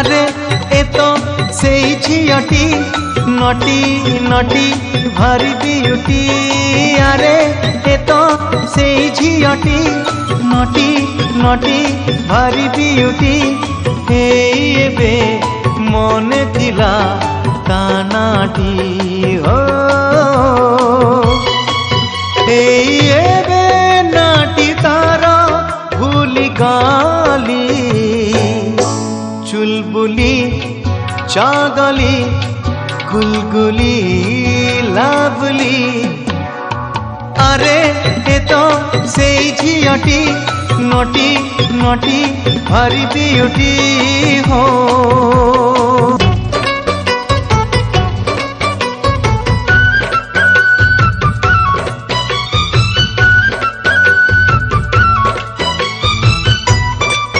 আরে এ তো সেই ঝিয়টি নটি নটি ভারি বিউটি। আরে এ তো সেই ঝিয়টি নটি নটি ভারি বিউটি। এই এবে মনে থিলা কানাটি হো এই এবে নাটি তার ভুলি গালি। চুলবুলি চাগলি গুলগুলি লাভলি। আরে এ তো সেই ঝিয়টি নটি নটি ভারি বিউটি হো।